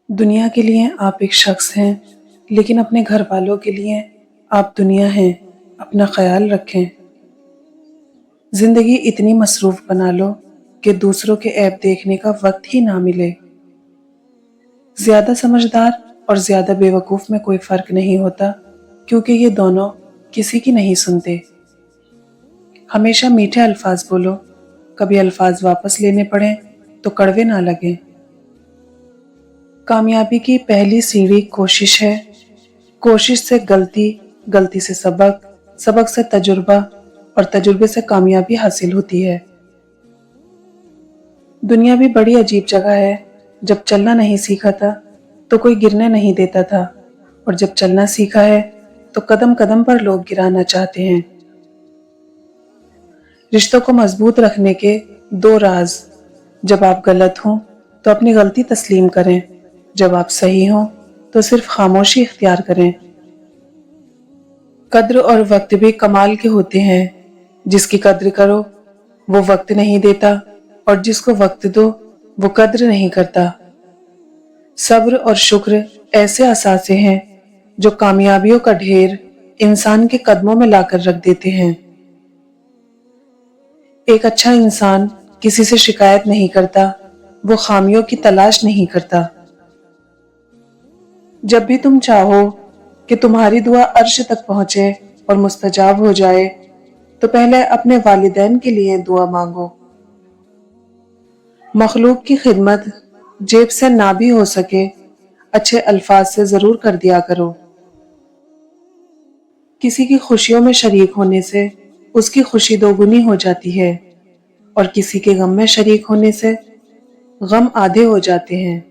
दुनिया के लिए आप एक शख्स हैं, लेकिन अपने घर वालों के लिए आप दुनिया हैं। अपना ख्याल रखें। जिंदगी इतनी मसरूफ बना लो कि दूसरों के ऐब देखने का वक्त ही ना मिले। ज्यादा समझदार और ज्यादा बेवकूफ में कोई फर्क नहीं होता, क्योंकि ये दोनों किसी की नहीं सुनते। हमेशा मीठे अल्फाज बोलो, कभी अल्फाज वापस लेने पड़े तो कड़वे ना लगे। कामयाबी की पहली सीढ़ी कोशिश है। कोशिश से गलती, गलती से सबक, सबक से तजुर्बा और तजुर्बे से कामयाबी हासिल होती है। दुनिया भी बड़ी अजीब जगह है। जब चलना नहीं सीखा था तो कोई गिरने नहीं देता था, और जब चलना सीखा है तो कदम कदम पर लोग गिराना चाहते हैं। रिश्तों को मजबूत रखने के दो राज। जब आप गलत हों तो अपनी गलती तस्लीम करें, जब आप सही हों तो सिर्फ खामोशी इख्तियार करें। कद्र और वक्त भी कमाल के होते हैं। जिसकी कद्र करो वो वक्त नहीं देता, और जिसको वक्त दो वो कद्र नहीं करता। सब्र और शुक्र ऐसे असासे हैं जो कामयाबियों का ढेर इंसान के कदमों में लाकर रख देते हैं। एक अच्छा इंसान किसी से शिकायत नहीं करता, वो खामियों की तलाश नहीं करता। जब भी तुम चाहो कि तुम्हारी दुआ अर्श तक पहुंचे और मुस्तजाब हो जाए, तो पहले अपने वालिदैन के लिए दुआ मांगो। मखलूक की खिदमत जेब से ना भी हो सके, अच्छे अल्फाज से जरूर कर दिया करो। किसी की खुशियों में शरीक होने से उसकी खुशी दोगुनी हो जाती है, और किसी के गम में शरीक होने से गम आधे हो जाते हैं।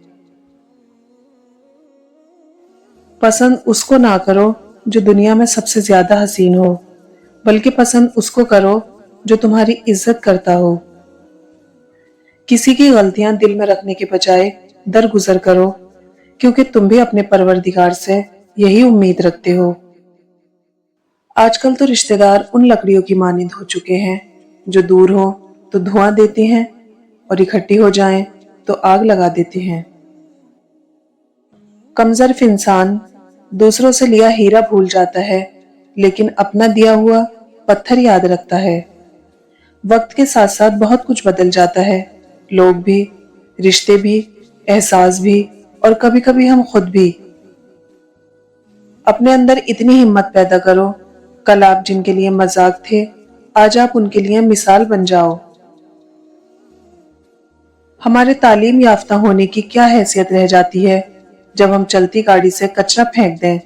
पसंद उसको ना करो जो दुनिया में सबसे ज्यादा हसीन हो, बल्कि पसंद उसको करो जो तुम्हारी इज्जत करता हो। किसी की गलतियां दिल में रखने के बजाय दरगुजर करो, क्योंकि तुम भी अपने परवरदिगार से यही उम्मीद रखते हो। आजकल तो रिश्तेदार उन लकड़ियों की मानिंद हो चुके हैं जो दूर हो तो धुआं देती हैं, और इकट्ठी हो जाएं तो आग लगा देते हैं। कमजोर इंसान दूसरों से लिया हीरा भूल जाता है, लेकिन अपना दिया हुआ पत्थर याद रखता है। वक्त के साथ साथ बहुत कुछ बदल जाता है, लोग भी, रिश्ते भी, एहसास भी, और कभी कभी हम खुद भी। अपने अंदर इतनी हिम्मत पैदा करो, कल आप जिनके लिए मजाक थे आज आप उनके लिए मिसाल बन जाओ। हमारे तालीम याफ्ता होने की क्या हैसियत रह जाती है जब हम चलती गाड़ी से कचरा फेंक दें,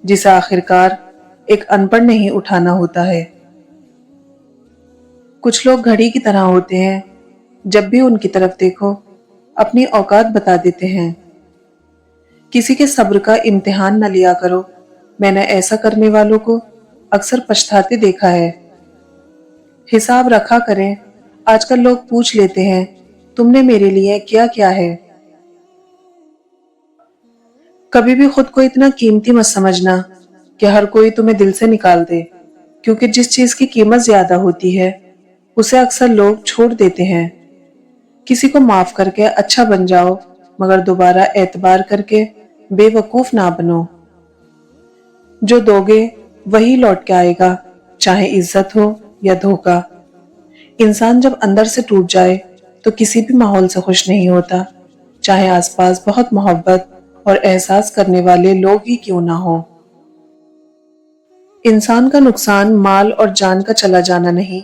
जिसे आखिरकार एक अनपढ़ ने ही उठाना होता है। कुछ लोग घड़ी की तरह होते हैं, जब भी उनकी तरफ देखो अपनी औकात बता देते हैं। किसी के सब्र का इम्तिहान न लिया करो। मैंने ऐसा करने वालों को अक्सर पछताते देखा है। हिसाब रखा करें। आजकल लोग पूछ लेते हैं, तुमने मेरे लिए क्या क्या है। कभी भी खुद को इतना कीमती मत समझना कि हर कोई तुम्हें दिल से निकाल दे, क्योंकि जिस चीज की कीमत ज्यादा होती है उसे अक्सर लोग छोड़ देते हैं। किसी को माफ करके अच्छा बन जाओ, मगर दोबारा एतबार करके बेवकूफ ना बनो। जो दोगे वही लौट के आएगा, चाहे इज्जत हो या धोखा। इंसान जब अंदर से टूट जाए तो किसी भी माहौल से खुश नहीं होता, चाहे आसपास बहुत मोहब्बत और एहसास करने वाले लोग ही क्यों ना हो। इंसान का नुकसान माल और जान का चला जाना नहीं,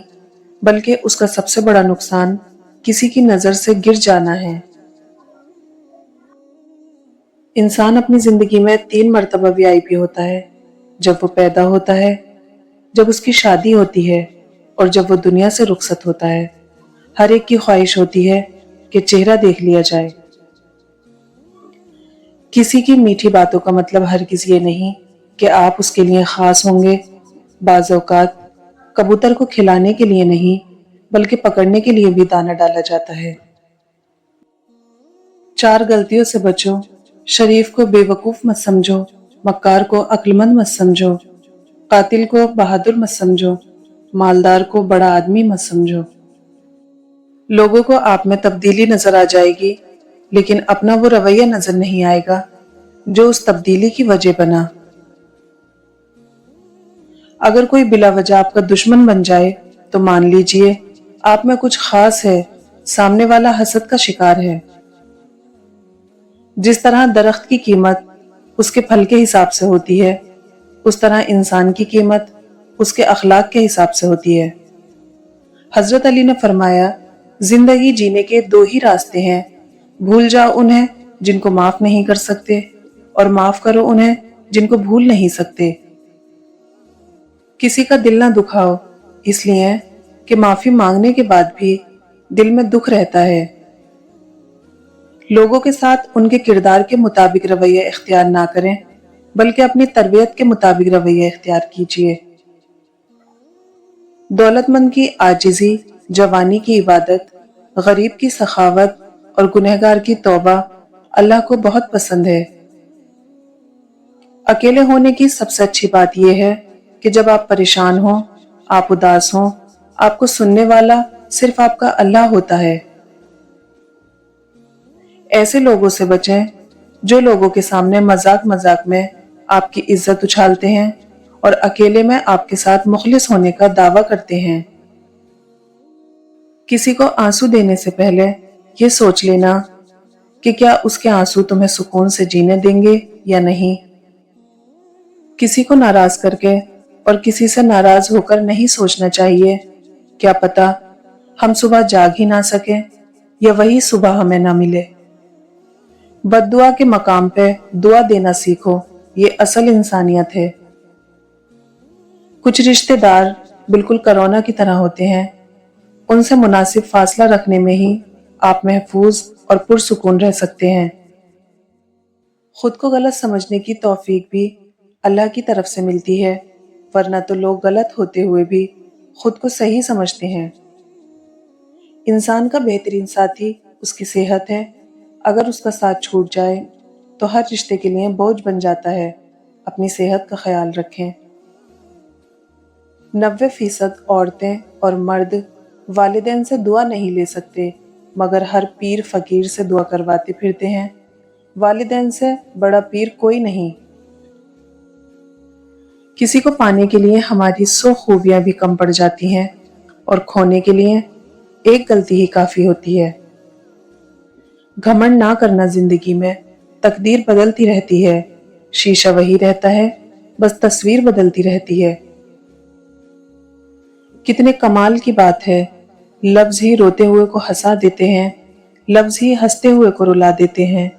बल्कि उसका सबसे बड़ा नुकसान किसी की नजर से गिर जाना है। इंसान अपनी जिंदगी में 3 मर्तबा वीआईपी होता है। जब वो पैदा होता है, जब उसकी शादी होती है, और जब वो दुनिया से रुखसत होता है। हर एक की ख्वाहिश होती है कि चेहरा देख लिया जाए। किसी की मीठी बातों का मतलब हरगिज ये नहीं कि आप उसके लिए खास होंगे। बाज़ औक़ात कबूतर को खिलाने के लिए नहीं, बल्कि पकड़ने के लिए भी दाना डाला जाता है। 4 गलतियों से बचो। शरीफ को बेवकूफ मत समझो, मक्कार को अक्लमंद मत समझो, कातिल को बहादुर मत समझो, मालदार को बड़ा आदमी मत समझो। लोगों को आप में तब्दीली नजर आ जाएगी, लेकिन अपना वो रवैया नजर नहीं आएगा जो उस तब्दीली की वजह बना। अगर कोई बिला वजह आपका दुश्मन बन जाए तो मान लीजिए आप में कुछ खास है, सामने वाला हसद का शिकार है। जिस तरह दरख्त की कीमत उसके फल के हिसाब से होती है, उस तरह इंसान की कीमत उसके अखलाक के हिसाब से होती है। हजरत अली ने फरमाया, जिंदगी जीने के दो ही रास्ते हैं, भूल जाओ उन्हें जिनको माफ नहीं कर सकते, और माफ करो उन्हें जिनको भूल नहीं सकते। किसी का दिल ना दुखाओ, इसलिए कि माफी मांगने के बाद भी दिल में दुख रहता है। लोगों के साथ उनके किरदार के मुताबिक रवैया इख्तियार ना करें, बल्कि अपनी तरबियत के मुताबिक रवैया इख्तियार कीजिए। दौलतमंद की आजिजी, जवानी की इबादत, गरीब की सखावत और गुनहगार की तौबा अल्लाह को बहुत पसंद है। अकेले होने की सबसे अच्छी बात यह है कि जब आप परेशान हो, आप उदास हो, आपको सुनने वाला सिर्फ आपका अल्लाह होता है। ऐसे लोगों से बचें जो लोगों के सामने मजाक मजाक में आपकी इज्जत उछालते हैं और अकेले में आपके साथ मुखलिस होने का दावा करते हैं। किसी को आंसू देने से पहले ये सोच लेना कि क्या उसके आंसू तुम्हें सुकून से जीने देंगे या नहीं। किसी को नाराज करके और किसी से नाराज होकर नहीं सोचना चाहिए, क्या पता हम सुबह जाग ही ना सके या वही सुबह हमें ना मिले। बद्दुआ के मकाम पे दुआ देना सीखो, ये असल इंसानियत है। कुछ रिश्तेदार बिल्कुल कोरोना की तरह होते हैं, उनसे मुनासिब फासला रखने में ही आप महफूज और पुरसुकून रह सकते हैं। खुद को गलत समझने की तौफीक भी अल्लाह की तरफ से मिलती है, वरना तो लोग गलत होते हुए भी खुद को सही समझते हैं। इंसान का बेहतरीन साथी उसकी सेहत है, अगर उसका साथ छूट जाए तो हर रिश्ते के लिए बोझ बन जाता है। अपनी सेहत का ख्याल रखें। 90% औरतें और मर्द वालिदैन से दुआ नहीं ले सकते, मगर हर पीर फकीर से दुआ करवाते फिरते हैं। वालिदैन से बड़ा पीर कोई नहीं। किसी को पाने के लिए हमारी 100 खूबियां भी कम पड़ जाती हैं और खोने के लिए एक गलती ही काफी होती है। घमंड ना करना जिंदगी में, तकदीर बदलती रहती है, शीशा वही रहता है, बस तस्वीर बदलती रहती है। कितने कमाल की बात है, लफ्ज ही रोते हुए को हंसा देते हैं, लफ्ज ही हंसते हुए को रुला देते हैं,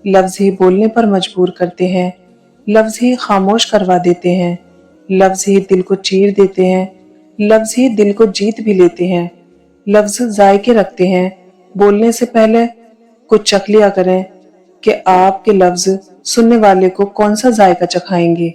लफ्ज ही बोलने पर मजबूर करते हैं, लफ्ज ही खामोश करवा देते हैं, लफ्ज ही दिल को चीर देते हैं, लफ्ज ही दिल को जीत भी लेते हैं। लफ्ज जायके रखते हैं, बोलने से पहले कुछ चख लिया करें कि आपके लफ्ज सुनने वाले को कौन सा जायका चखाएंगे।